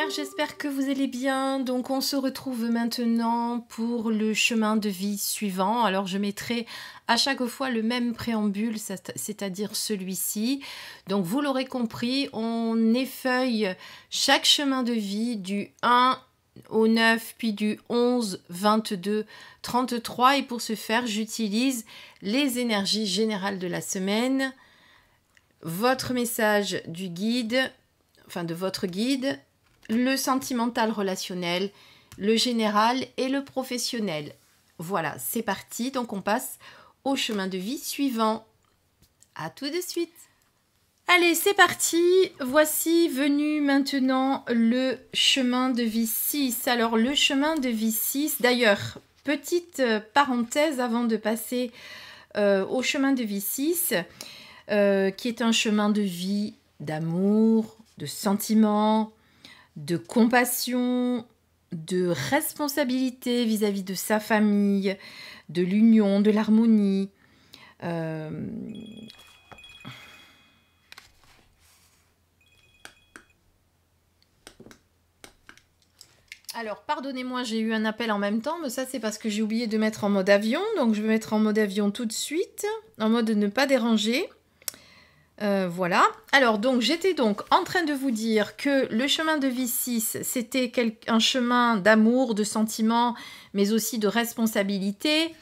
lumière, j'espère que vous allez bien. Donc on se retrouve maintenant pour le chemin de vie suivant. Alors je mettrai à chaque fois le même préambule, c'est-à-dire celui-ci. Donc vous l'aurez compris, on effeuille chaque chemin de vie du 1 au 9, puis du 11, 22, 33. Et pour ce faire, j'utilise les énergies générales de la semaine, votre message du guide, enfin de votre guide, le sentimental relationnel, le général et le professionnel. Voilà, c'est parti. Donc on passe au chemin de vie suivant. À tout de suite. Allez, c'est parti. Voici venu maintenant le chemin de vie 6. Alors le chemin de vie 6, d'ailleurs, petite parenthèse avant de passer au chemin de vie 6, qui est un chemin de vie d'amour, de sentiments, de compassion, de responsabilité vis-à-vis de sa famille, de l'union, de l'harmonie. Alors, pardonnez-moi, j'ai eu un appel en même temps, mais ça c'est parce que j'ai oublié de mettre en mode avion, donc je vais mettre en mode avion tout de suite, en mode ne pas déranger. Voilà. Alors, donc, j'étais donc en train de vous dire que le chemin de vie 6, c'était un chemin d'amour, de sentiments, mais aussi de responsabilité.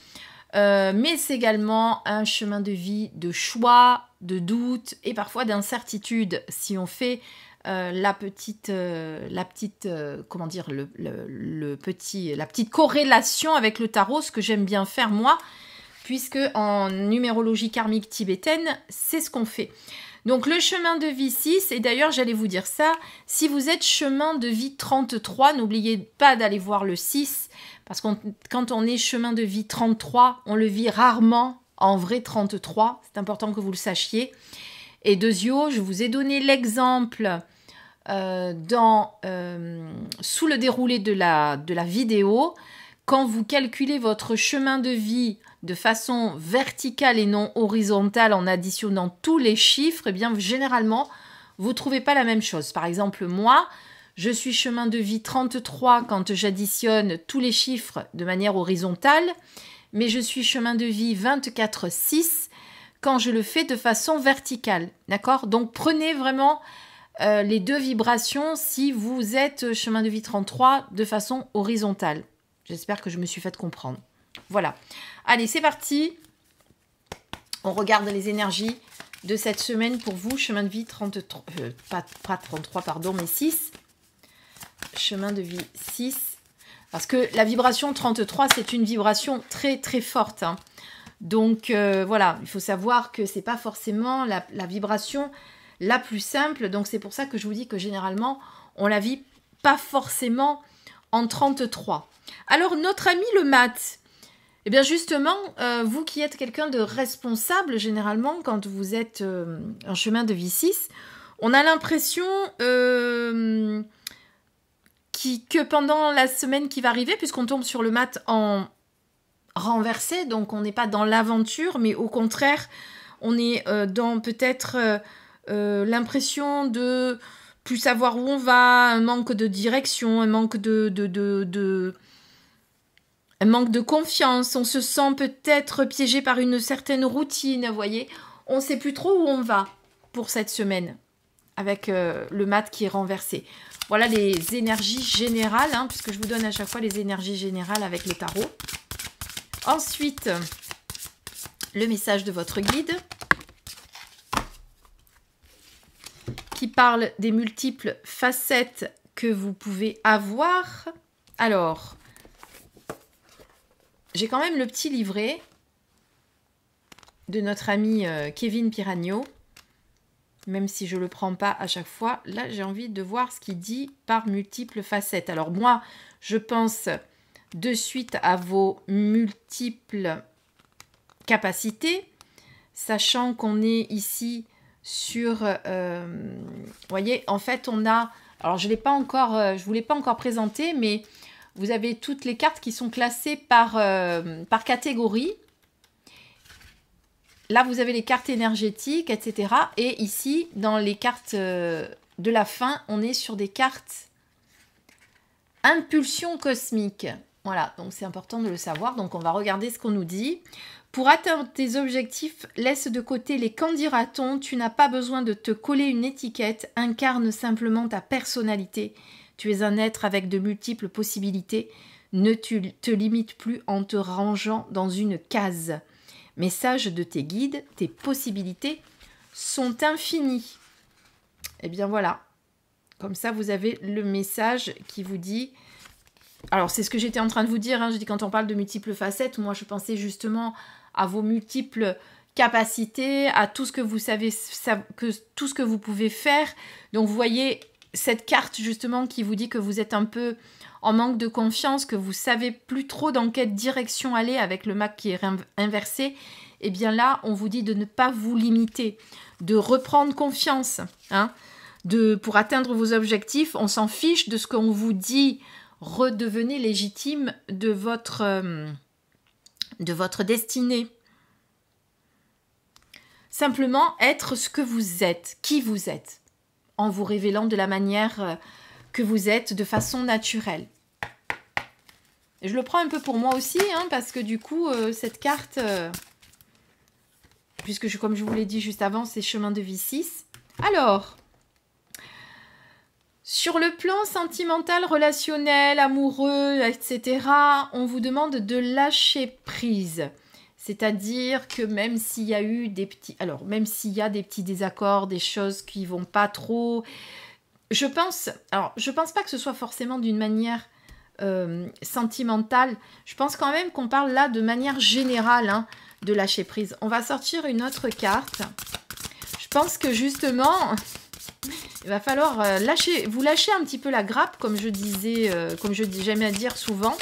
Mais c'est également un chemin de vie de choix, de doute et parfois d'incertitude. Si on fait la petite corrélation avec le tarot, ce que j'aime bien faire moi, puisque en numérologie karmique tibétaine, c'est ce qu'on fait. Donc le chemin de vie 6, et d'ailleurs j'allais vous dire ça, si vous êtes chemin de vie 33, n'oubliez pas d'aller voir le 6, parce que quand on est chemin de vie 33, on le vit rarement en vrai 33, c'est important que vous le sachiez. Et deuxièmement, je vous ai donné l'exemple sous le déroulé de la vidéo. Quand vous calculez votre chemin de vie de façon verticale et non horizontale en additionnant tous les chiffres, eh bien, généralement, vous ne trouvez pas la même chose. Par exemple, moi, je suis chemin de vie 33 quand j'additionne tous les chiffres de manière horizontale, mais je suis chemin de vie 24-6 quand je le fais de façon verticale. D'accord ? Donc, prenez vraiment les deux vibrations si vous êtes chemin de vie 33 de façon horizontale. J'espère que je me suis fait comprendre. Voilà. Allez, c'est parti. On regarde les énergies de cette semaine pour vous. Chemin de vie 33, pas 33, pardon, mais 6. Chemin de vie 6. Parce que la vibration 33, c'est une vibration très, très forte. Hein. Donc, voilà, il faut savoir que ce n'est pas forcément la vibration la plus simple. Donc, c'est pour ça que je vous dis que généralement, on la vit pas forcément en 33. Alors, notre ami le mat, eh bien justement, vous qui êtes quelqu'un de responsable, généralement, quand vous êtes en chemin de vie 6, on a l'impression que pendant la semaine qui va arriver, puisqu'on tombe sur le mat en renversé, donc on n'est pas dans l'aventure, mais au contraire, on est dans peut-être l'impression de plus savoir où on va, un manque de direction, un manque un manque de confiance, on se sent peut-être piégé par une certaine routine, vous voyez. On ne sait plus trop où on va pour cette semaine avec le mat qui est renversé. Voilà les énergies générales, hein, puisque je vous donne à chaque fois les énergies générales avec le tarot. Ensuite, le message de votre guide qui parle des multiples facettes que vous pouvez avoir. Alors, j'ai quand même le petit livret de notre ami Kevin Piragno, même si je ne le prends pas à chaque fois. Là, j'ai envie de voir ce qu'il dit par multiples facettes. Alors moi, je pense de suite à vos multiples capacités, sachant qu'on est ici sur... vous voyez, en fait, on a... Alors, je ne vous l'ai pas encore présenté, mais... Vous avez toutes les cartes qui sont classées par catégorie. Là, vous avez les cartes énergétiques, etc. Et ici, dans les cartes de la fin, on est sur des cartes Impulsion cosmique. Voilà, donc c'est important de le savoir. Donc on va regarder ce qu'on nous dit. Pour atteindre tes objectifs, laisse de côté les qu'en dira-t-on. Tu n'as pas besoin de te coller une étiquette. Incarne simplement ta personnalité. Tu es un être avec de multiples possibilités. Ne te limite plus en te rangeant dans une case. Message de tes guides, tes possibilités sont infinies. Et bien voilà. Comme ça, vous avez le message qui vous dit... Alors, c'est ce que j'étais en train de vous dire. Hein. Je dis quand on parle de multiples facettes, moi, je pensais justement à vos multiples capacités, à tout ce que vous savez, tout ce que vous pouvez faire. Donc, vous voyez cette carte, justement, qui vous dit que vous êtes un peu en manque de confiance, que vous savez plus trop dans quelle direction aller avec le Mac qui est inversé. Et bien là, on vous dit de ne pas vous limiter, de reprendre confiance, hein, pour atteindre vos objectifs. On s'en fiche de ce qu'on vous dit. Redevenez légitime de votre destinée. Simplement être ce que vous êtes, qui vous êtes, en vous révélant de la manière que vous êtes, de façon naturelle. Et je le prends un peu pour moi aussi, hein, parce que du coup, cette carte, puisque comme je vous l'ai dit juste avant, c'est chemin de vie 6. Alors... Sur le plan sentimental, relationnel, amoureux, etc., on vous demande de lâcher prise. C'est-à-dire que même s'il y a eu des petits... Alors, même s'il y a des petits désaccords, des choses qui vont pas trop... je pense pas que ce soit forcément d'une manière sentimentale. Je pense quand même qu'on parle là de manière générale, hein, de lâcher prise. On va sortir une autre carte. Je pense que justement... Il va falloir vous lâcher un petit peu la grappe, comme je disais, j'aime à dire souvent.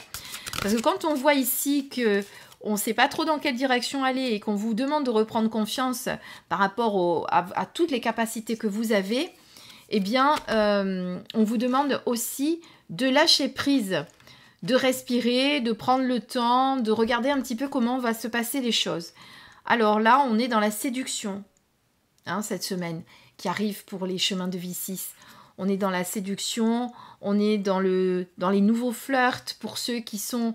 Parce que quand on voit ici qu'on ne sait pas trop dans quelle direction aller et qu'on vous demande de reprendre confiance par rapport à toutes les capacités que vous avez, eh bien, on vous demande aussi de lâcher prise, de respirer, de prendre le temps, de regarder un petit peu comment va se passer les choses. Alors là, on est dans la séduction, hein, cette semaine, qui arrive pour les chemins de vie 6. On est dans la séduction, on est dans les nouveaux flirts pour ceux qui sont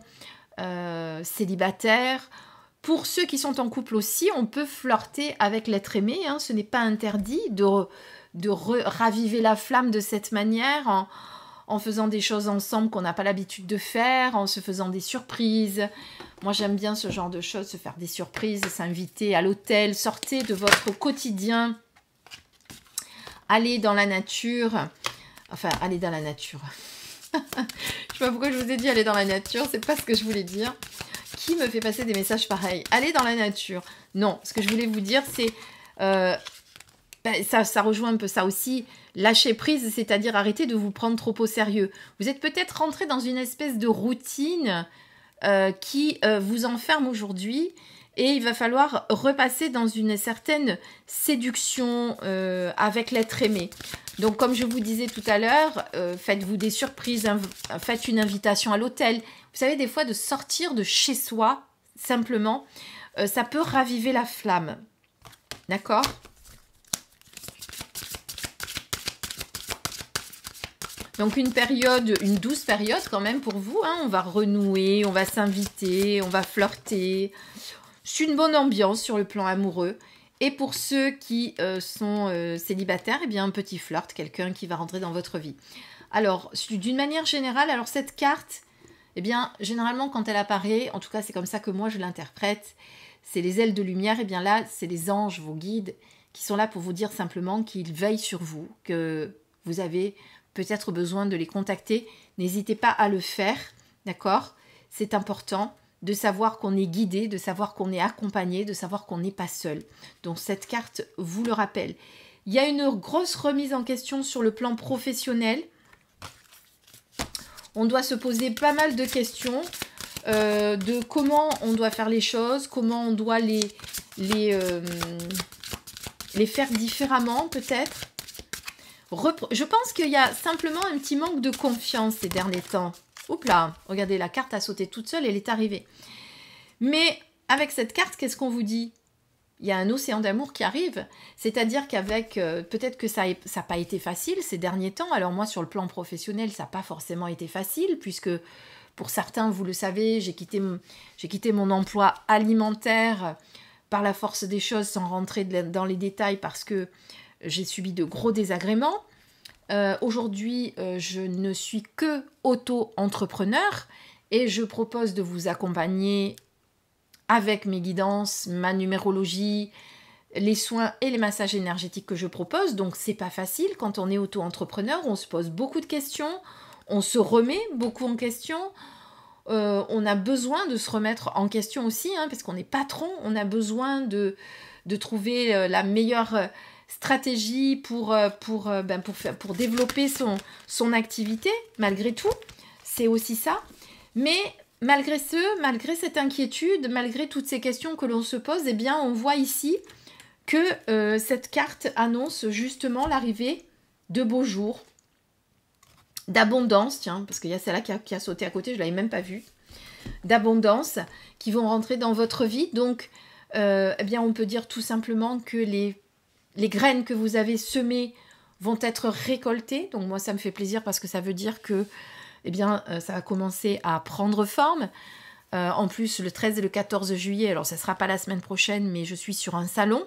célibataires. Pour ceux qui sont en couple aussi, on peut flirter avec l'être aimé. Hein. Ce n'est pas interdit de raviver la flamme de cette manière en faisant des choses ensemble qu'on n'a pas l'habitude de faire, en se faisant des surprises. Moi, j'aime bien ce genre de choses, se faire des surprises, s'inviter à l'hôtel, sortez de votre quotidien. Aller dans la nature, enfin, aller dans la nature. Je sais pas pourquoi je vous ai dit aller dans la nature, c'est pas ce que je voulais dire. Qui me fait passer des messages pareils? Aller dans la nature. Non, ce que je voulais vous dire, c'est... ça rejoint un peu ça aussi. Lâcher prise, c'est-à-dire arrêter de vous prendre trop au sérieux. Vous êtes peut-être rentré dans une espèce de routine qui vous enferme aujourd'hui. Et il va falloir repasser dans une certaine séduction avec l'être aimé. Donc, comme je vous disais tout à l'heure, faites-vous des surprises, faites une invitation à l'hôtel. Vous savez, des fois, de sortir de chez soi, simplement, ça peut raviver la flamme. D'accord ? Donc, une douce période quand même pour vous. Hein. On va renouer, on va s'inviter, on va flirter. C'est une bonne ambiance sur le plan amoureux. Et pour ceux qui sont célibataires, eh bien un petit flirt, quelqu'un qui va rentrer dans votre vie. Alors, d'une manière générale, alors cette carte, eh bien, généralement quand elle apparaît, en tout cas c'est comme ça que moi je l'interprète, c'est les ailes de lumière, et bien là, c'est les anges, vos guides, qui sont là pour vous dire simplement qu'ils veillent sur vous, que vous avez peut-être besoin de les contacter. N'hésitez pas à le faire, d'accord ? C'est important de savoir qu'on est guidé, de savoir qu'on est accompagné, de savoir qu'on n'est pas seul. Donc cette carte vous le rappelle. Il y a une grosse remise en question sur le plan professionnel. On doit se poser pas mal de questions de comment on doit faire les choses, comment on doit les faire différemment peut-être. Je pense qu'il y a simplement un petit manque de confiance ces derniers temps. Oups là, regardez, la carte a sauté toute seule, elle est arrivée. Mais avec cette carte, qu'est-ce qu'on vous dit? il y a un océan d'amour qui arrive. C'est-à-dire qu'avec, peut-être que ça n'a pas été facile ces derniers temps. Alors moi, sur le plan professionnel, ça n'a pas forcément été facile, puisque pour certains, vous le savez, j'ai quitté mon emploi alimentaire par la force des choses, sans rentrer dans les détails, parce que j'ai subi de gros désagréments. Aujourd'hui, je ne suis que auto-entrepreneur et je propose de vous accompagner avec mes guidances, ma numérologie, les soins et les massages énergétiques que je propose. Donc c'est pas facile quand on est auto-entrepreneur, on se pose beaucoup de questions, on se remet beaucoup en question, on a besoin de se remettre en question aussi, hein, parce qu'on est patron, on a besoin de trouver la meilleure stratégie pour développer son activité, malgré tout, c'est aussi ça. Mais malgré cette inquiétude, malgré toutes ces questions que l'on se pose, eh bien, on voit ici que cette carte annonce justement l'arrivée de beaux jours, d'abondance, tiens, parce qu'il y a celle-là qui a sauté à côté, je ne l'avais même pas vue, d'abondance qui vont rentrer dans votre vie. Donc, eh bien, on peut dire tout simplement que les graines que vous avez semées vont être récoltées. Donc moi, ça me fait plaisir parce que ça veut dire que eh bien, ça va commencer à prendre forme. En plus, le 13 et le 14 juillet, alors ça ne sera pas la semaine prochaine, mais je suis sur un salon,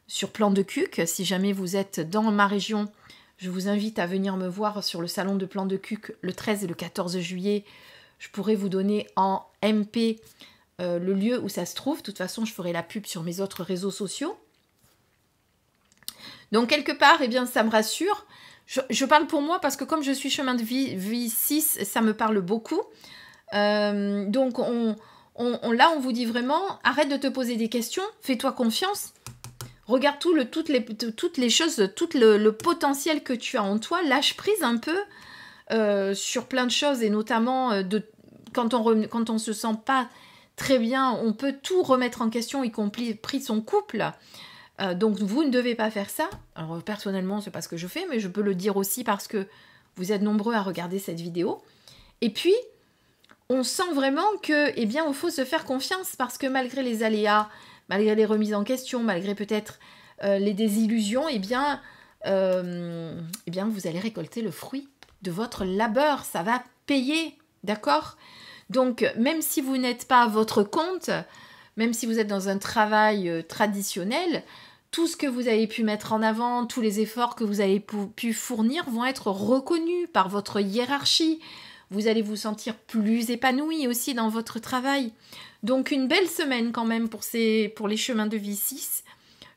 sur Plan de Cuc. Si jamais vous êtes dans ma région, je vous invite à venir me voir sur le salon de Plan de Cuc le 13 et le 14 juillet. Je pourrai vous donner en MP le lieu où ça se trouve. De toute façon, je ferai la pub sur mes autres réseaux sociaux. Donc, quelque part, eh bien, ça me rassure. Je parle pour moi parce que comme je suis chemin de vie 6, ça me parle beaucoup. Donc, là, on vous dit vraiment, arrête de te poser des questions, fais-toi confiance. Regarde toutes les choses, tout le potentiel que tu as en toi. Lâche prise un peu sur plein de choses et notamment quand on se sent pas très bien, on peut tout remettre en question, y compris son couple. Donc vous ne devez pas faire ça. Alors personnellement, c'est pas ce que je fais, mais je peux le dire aussi parce que vous êtes nombreux à regarder cette vidéo. Et puis, on sent vraiment que, eh bien, il faut se faire confiance parce que malgré les aléas, malgré les remises en question, malgré peut-être les désillusions, eh bien, vous allez récolter le fruit de votre labeur. Ça va payer, d'accord ? Donc, même si vous n'êtes pas à votre compte, même si vous êtes dans un travail traditionnel, tout ce que vous avez pu mettre en avant, tous les efforts que vous avez pu fournir vont être reconnus par votre hiérarchie. Vous allez vous sentir plus épanoui aussi dans votre travail. Donc une belle semaine quand même pour les chemins de vie 6,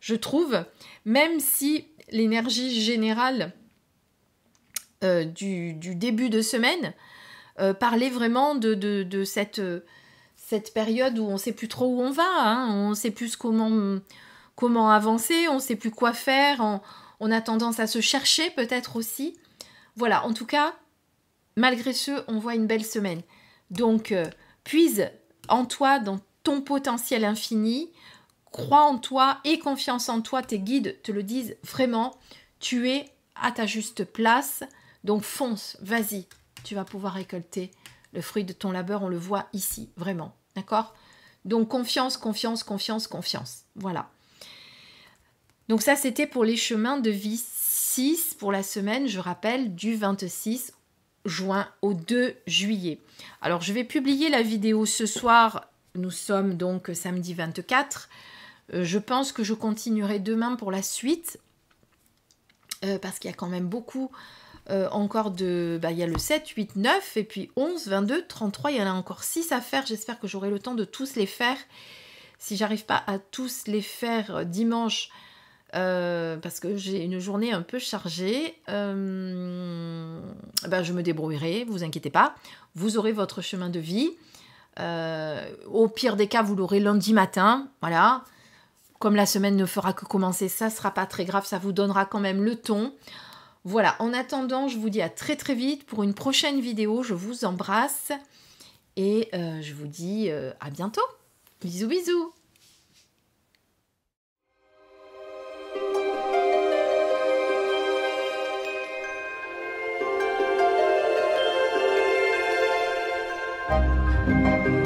je trouve, même si l'énergie générale du début de semaine parlait vraiment de cette période où on ne sait plus trop où on va, hein, on ne sait plus comment avancer, on ne sait plus quoi faire, on a tendance à se chercher peut-être aussi. Voilà, en tout cas, malgré ce, on voit une belle semaine. Donc, puise en toi, dans ton potentiel infini, crois en toi et confiance en toi, tes guides te le disent vraiment, tu es à ta juste place, donc fonce, vas-y, tu vas pouvoir récolter le fruit de ton labeur, on le voit ici, vraiment, d'accord ? Donc confiance, confiance, confiance, confiance, voilà. Donc ça, c'était pour les chemins de vie 6 pour la semaine, je rappelle, du 26 juin au 2 juillet. Alors, je vais publier la vidéo ce soir. Nous sommes donc samedi 24. Je pense que je continuerai demain pour la suite. Parce qu'il y a quand même beaucoup encore de... il y a le 7, 8, 9, et puis 11, 22, 33. Il y en a encore 6 à faire. J'espère que j'aurai le temps de tous les faire. Si j'arrive pas à tous les faire dimanche... parce que j'ai une journée un peu chargée, je me débrouillerai, vous inquiétez pas, vous aurez votre chemin de vie, au pire des cas vous l'aurez lundi matin, voilà, comme la semaine ne fera que commencer, ça sera pas très grave, ça vous donnera quand même le ton. Voilà, en attendant, je vous dis à très très vite pour une prochaine vidéo, je vous embrasse et je vous dis à bientôt, bisous bisous. Thank you.